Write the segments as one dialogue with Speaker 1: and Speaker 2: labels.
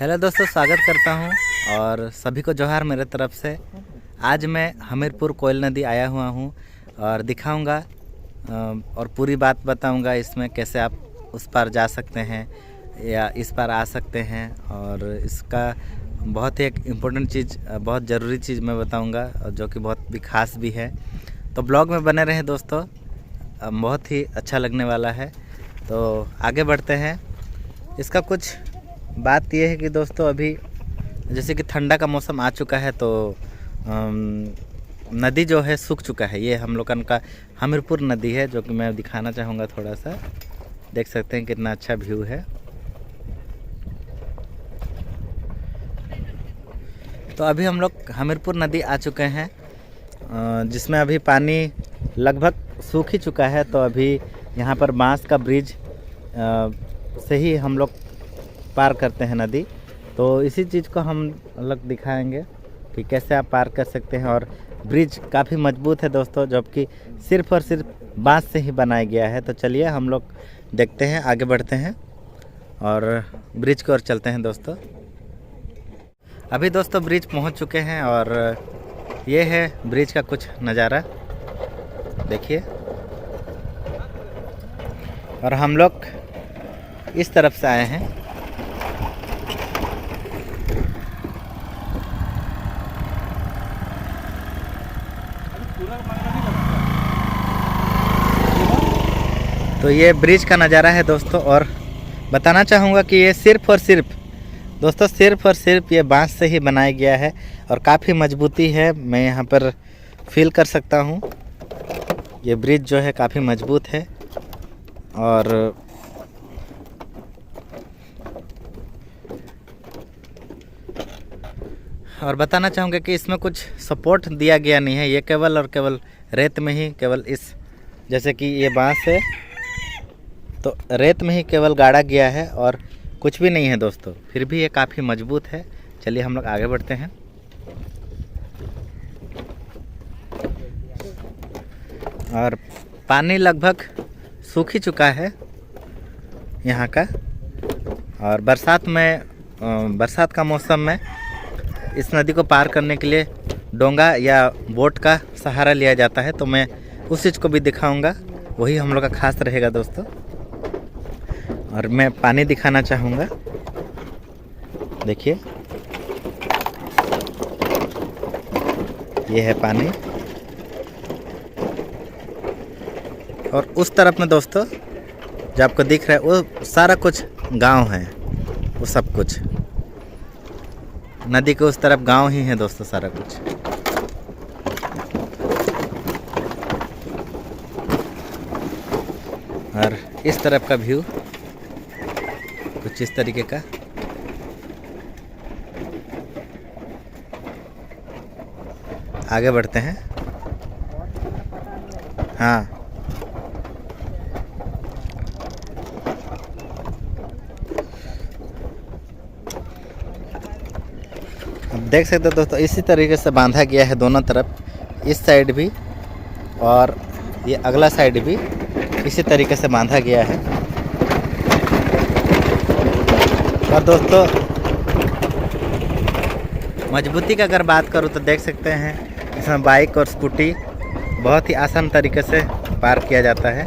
Speaker 1: Hello दोस्तों, स्वागत करता हूं और सभी को जोहार मेरे तरफ से। आज मैं हमीरपुर कोयल नदी आया हुआ हूं और दिखाऊंगा और पूरी बात बताऊंगा इसमें कैसे आप उस पार जा सकते हैं या इस पार आ सकते हैं। और इसका बहुत ही एक इम्पोर्टेंट चीज़, बहुत ज़रूरी चीज़ मैं बताऊंगा जो कि बहुत भी खास भी है। तो ब्लॉग में बने रहें दोस्तों, बहुत ही अच्छा लगने वाला है। तो आगे बढ़ते हैं। इसका कुछ बात यह है कि दोस्तों अभी जैसे कि ठंडा का मौसम आ चुका है तो नदी जो है सूख चुका है। ये हम लोगन का हमीरपुर नदी है जो कि मैं दिखाना चाहूँगा। थोड़ा सा देख सकते हैं कितना अच्छा व्यू है। तो अभी हम लोग हमीरपुर नदी आ चुके हैं जिसमें अभी पानी लगभग सूख ही चुका है। तो अभी यहाँ पर बांस का ब्रिज से ही हम लोग पार करते हैं नदी। तो इसी चीज़ को हम लोग दिखाएंगे कि कैसे आप पार कर सकते हैं। और ब्रिज काफ़ी मजबूत है दोस्तों, जबकि सिर्फ और सिर्फ बांस से ही बनाया गया है। तो चलिए हम लोग देखते हैं, आगे बढ़ते हैं और ब्रिज की ओर चलते हैं दोस्तों। अभी दोस्तों ब्रिज पहुंच चुके हैं और ये है ब्रिज का कुछ नज़ारा, देखिए। और हम लोग इस तरफ से आए हैं। तो ये ब्रिज का नज़ारा है दोस्तों। और बताना चाहूँगा कि ये सिर्फ और सिर्फ ये बांस से ही बनाया गया है और काफ़ी मजबूती है। मैं यहाँ पर फील कर सकता हूँ। ये ब्रिज जो है काफ़ी मजबूत है। और बताना चाहूँगा कि इसमें कुछ सपोर्ट दिया गया नहीं है। ये केवल और केवल रेत में ही, केवल इस जैसे कि ये बांस है तो रेत में ही केवल गाड़ा गया है और कुछ भी नहीं है दोस्तों। फिर भी ये काफ़ी मजबूत है। चलिए हम लोग आगे बढ़ते हैं। और पानी लगभग सूख ही चुका है यहाँ का। और बरसात का मौसम में इस नदी को पार करने के लिए डोंगा या बोट का सहारा लिया जाता है। तो मैं उस चीज़ को भी दिखाऊंगा, वही हम लोग का खास रहेगा दोस्तों। और मैं पानी दिखाना चाहूँगा, देखिए ये है पानी। और उस तरफ में दोस्तों जो आपको दिख रहा है वो सारा कुछ गांव है, वो सब कुछ नदी के उस तरफ गांव ही है दोस्तों, सारा कुछ। और इस तरफ का व्यू कुछ इस तरीके का। आगे बढ़ते हैं। हाँ, अब देख सकते हो दोस्तों, इसी तरीके से बांधा गया है दोनों तरफ, इस साइड भी और ये अगला साइड भी इसी तरीके से बांधा गया है। और दोस्तों मजबूती की अगर बात करूँ तो देख सकते हैं इसमें बाइक और स्कूटी बहुत ही आसान तरीके से पार किया जाता है।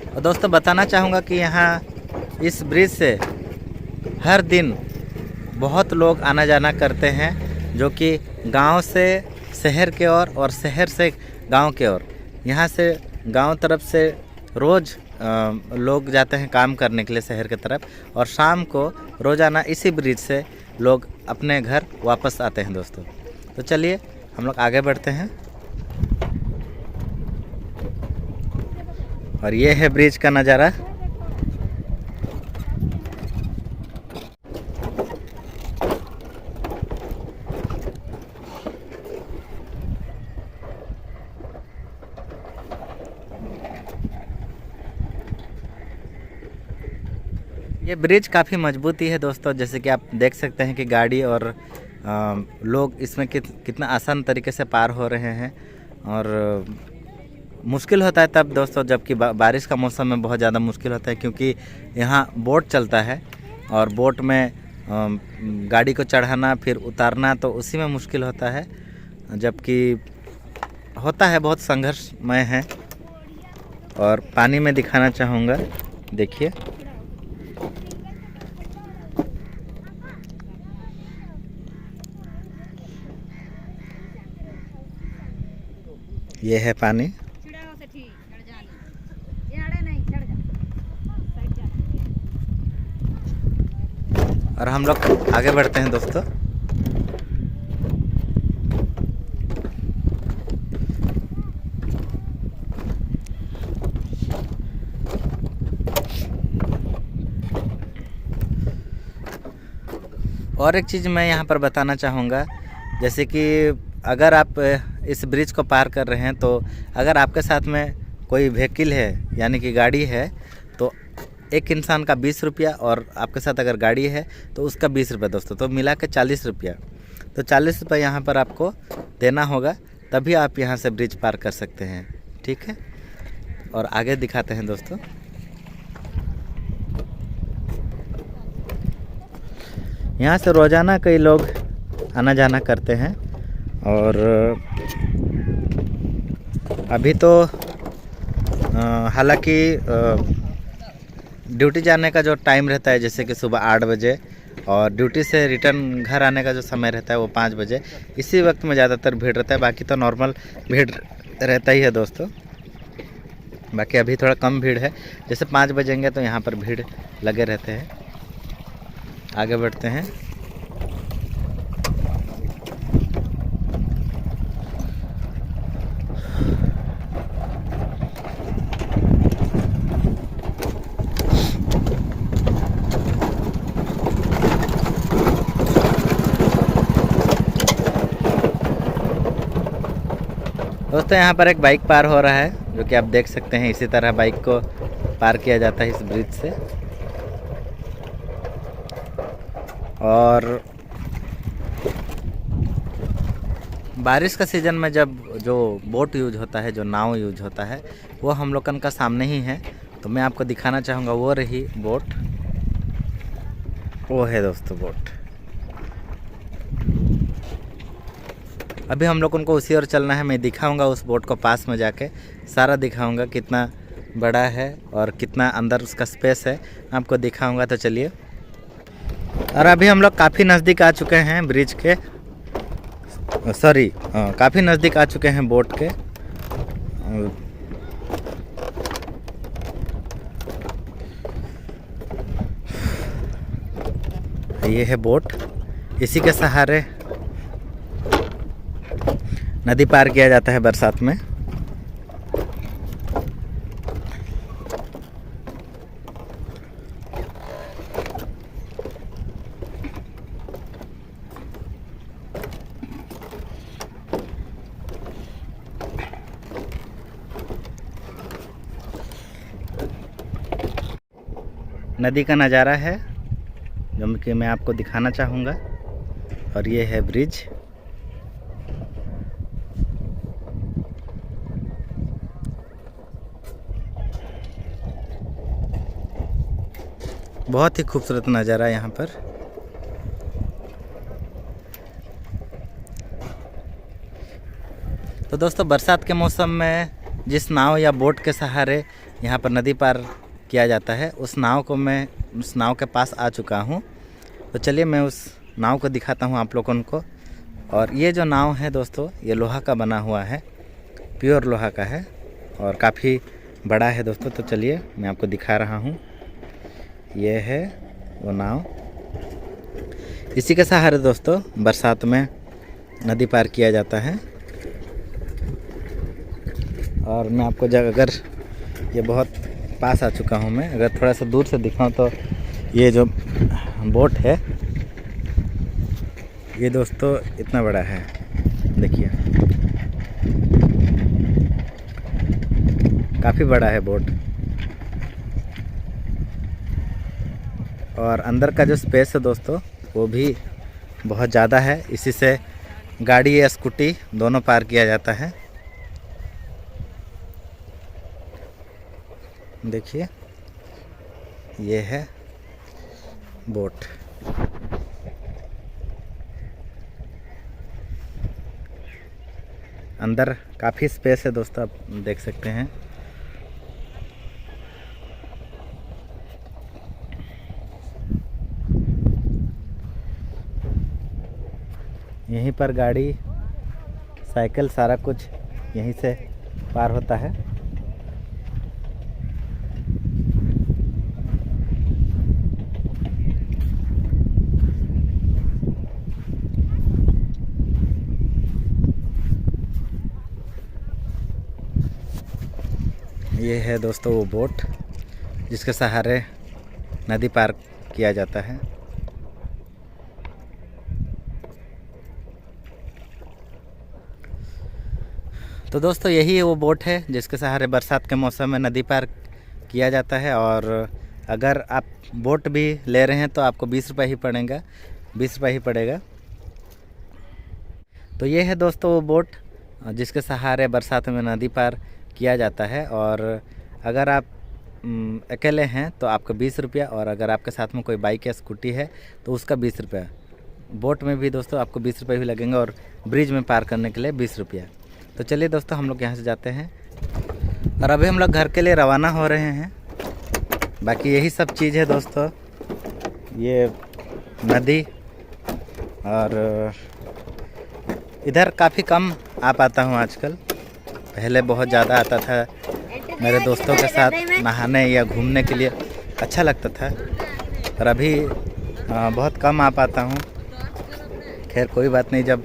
Speaker 1: और दोस्तों बताना चाहूँगा कि यहाँ इस ब्रिज से हर दिन बहुत लोग आना जाना करते हैं, जो कि गांव से शहर के ओर और शहर से गांव के ओर। यहाँ से गांव तरफ से रोज़ लोग जाते हैं काम करने के लिए शहर की तरफ, और शाम को रोज़ाना इसी ब्रिज से लोग अपने घर वापस आते हैं दोस्तों। तो चलिए हम लोग आगे बढ़ते हैं। और ये है ब्रिज का नज़ारा। ये ब्रिज काफ़ी मजबूती है दोस्तों, जैसे कि आप देख सकते हैं कि गाड़ी और लोग इसमें कितना आसान तरीके से पार हो रहे हैं। और मुश्किल होता है तब दोस्तों जबकि बारिश का मौसम में बहुत ज़्यादा मुश्किल होता है, क्योंकि यहाँ बोट चलता है और बोट में गाड़ी को चढ़ाना फिर उतारना तो उसी में मुश्किल होता है, जबकि होता है बहुत संघर्षमय है। और पानी में दिखाना चाहूँगा, देखिए ये है पानी। और हम लोग आगे बढ़ते हैं दोस्तों। और एक चीज़ मैं यहाँ पर बताना चाहूँगा, जैसे कि अगर आप इस ब्रिज को पार कर रहे हैं तो अगर आपके साथ में कोई व्हीकल है यानी कि गाड़ी है तो एक इंसान का 20 रुपया, और आपके साथ अगर गाड़ी है तो उसका 20 रुपया दोस्तों, तो मिला के 40 रुपया। तो 40 रुपये यहाँ पर आपको देना होगा, तभी आप यहाँ से ब्रिज पार कर सकते हैं। ठीक है, और आगे दिखाते हैं दोस्तों। यहाँ से रोज़ाना कई लोग आना जाना करते हैं। और अभी तो हालांकि ड्यूटी जाने का जो टाइम रहता है जैसे कि सुबह 8 बजे, और ड्यूटी से रिटर्न घर आने का जो समय रहता है वो 5 बजे, इसी वक्त में ज़्यादातर भीड़ रहता है। बाकी तो नॉर्मल भीड़ रहता ही है दोस्तों। बाकी अभी थोड़ा कम भीड़ है, जैसे 5 बजेंगे तो यहाँ पर भीड़ लगे रहते हैं। आगे बढ़ते हैं। दोस्तों यहाँ पर एक बाइक पार हो रहा है, जो कि आप देख सकते हैं। इसी तरह बाइक को पार किया जाता है इस ब्रिज से। और बारिश का सीज़न में जब जो बोट यूज होता है, जो नाव यूज होता है, वो हम लोगन का सामने ही है। तो मैं आपको दिखाना चाहूँगा, वो रही बोट, वो है दोस्तों बोट। अभी हम लोग उनको उसी ओर चलना है। मैं दिखाऊंगा उस बोट को पास में जाके, सारा दिखाऊंगा कितना बड़ा है और कितना अंदर उसका स्पेस है, आपको दिखाऊंगा। तो चलिए। और अभी हम लोग काफ़ी नज़दीक आ चुके हैं ब्रिज के, काफ़ी नज़दीक आ चुके हैं बोट के। ये है बोट, इसी के सहारे नदी पार किया जाता है बरसात में। नदी का नज़ारा है जो कि मैं आपको दिखाना चाहूँगा। और ये है ब्रिज। बहुत ही खूबसूरत नज़ारा है यहाँ पर। तो दोस्तों बरसात के मौसम में जिस नाव या बोट के सहारे यहाँ पर नदी पार किया जाता है, उस नाव के पास आ चुका हूँ। तो चलिए मैं उस नाव को दिखाता हूँ आप लोगों को। और ये जो नाव है दोस्तों, ये लोहा का बना हुआ है, प्योर लोहा का है और काफ़ी बड़ा है दोस्तों। तो चलिए मैं आपको दिखा रहा हूँ। ये है वो नाव, इसी के सहारे दोस्तों बरसात में नदी पार किया जाता है। और मैं आपको अगर ये बहुत पास आ चुका हूँ, मैं अगर थोड़ा सा दूर से दिखाऊं तो ये जो बोट है ये दोस्तों इतना बड़ा है, देखिए काफ़ी बड़ा है बोट। और अंदर का जो स्पेस है दोस्तों वो भी बहुत ज़्यादा है, इसी से गाड़ी या स्कूटी दोनों पार किया जाता है। देखिए ये है बोट। अंदर काफ़ी स्पेस है दोस्तों, आप देख सकते हैं। यहीं पर गाड़ी, साइकिल, सारा कुछ यहीं से पार होता है। ये है दोस्तों वो बोट जिसके सहारे नदी पार किया जाता है। तो दोस्तों यही वो बोट है जिसके सहारे बरसात के मौसम में नदी पार किया जाता है। और अगर आप बोट भी ले रहे हैं तो आपको 20 रुपये ही पड़ेगा, 20 रुपये ही पड़ेगा। तो ये है दोस्तों वो बोट जिसके सहारे बरसात में नदी पार किया जाता है। और अगर आप अकेले हैं तो आपका 20 रुपया, और अगर आपके साथ में कोई बाइक या स्कूटी है तो उसका 20 रुपया। बोट में भी दोस्तों आपको 20 रुपये भी लगेंगे, और ब्रिज में पार करने के लिए 20 रुपया। तो चलिए दोस्तों हम लोग यहाँ से जाते हैं, और अभी हम लोग घर के लिए रवाना हो रहे हैं। बाकी यही सब चीज़ है दोस्तों, ये नदी। और इधर काफ़ी कम आ पाता हूँ आजकल, पहले बहुत ज़्यादा आता था। मेरे दोस्तों के साथ नहाने या घूमने के लिए अच्छा लगता था, पर अभी बहुत कम आ पाता हूँ। खैर कोई बात नहीं, जब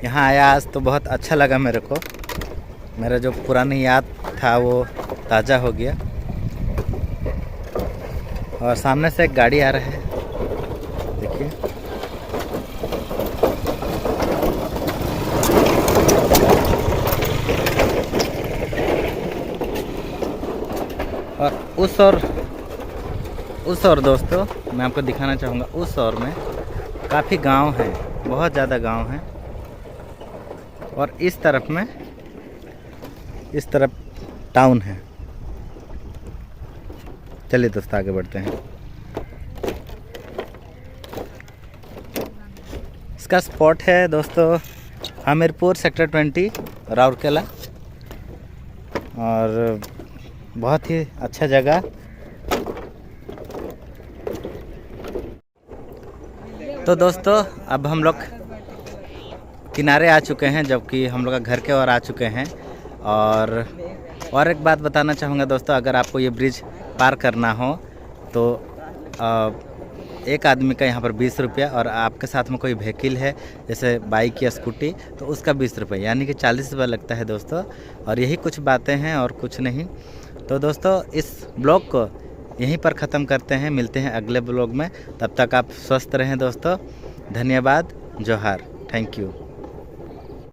Speaker 1: यहाँ आया आज तो बहुत अच्छा लगा मेरे को। मेरा जो पुरानी याद था वो ताज़ा हो गया। और सामने से एक गाड़ी आ रहा है, देखिए। और उस और दोस्तों मैं आपको दिखाना चाहूँगा, उस और में काफ़ी गांव हैं, बहुत ज़्यादा गांव हैं। और इस तरफ में, इस तरफ टाउन है। चलिए दोस्तों आगे बढ़ते हैं। इसका स्पॉट है दोस्तों हमीरपुर सेक्टर 20 राउरकेला, और बहुत ही अच्छा जगह। तो दोस्तों अब हम लोग किनारे आ चुके हैं, जबकि हम लोग घर के और आ चुके हैं। और एक बात बताना चाहूँगा दोस्तों, अगर आपको ये ब्रिज पार करना हो तो एक आदमी का यहाँ पर 20 रुपया, और आपके साथ में कोई व्हीकल है जैसे बाइक या स्कूटी तो उसका 20 रुपये, यानी कि 40 रुपये लगता है दोस्तों। और यही कुछ बातें हैं और कुछ नहीं। तो दोस्तों इस ब्लॉग को यहीं पर ख़त्म करते हैं, मिलते हैं अगले ब्लॉग में। तब तक आप स्वस्थ रहें दोस्तों। धन्यवाद, जोहार, थैंक यू।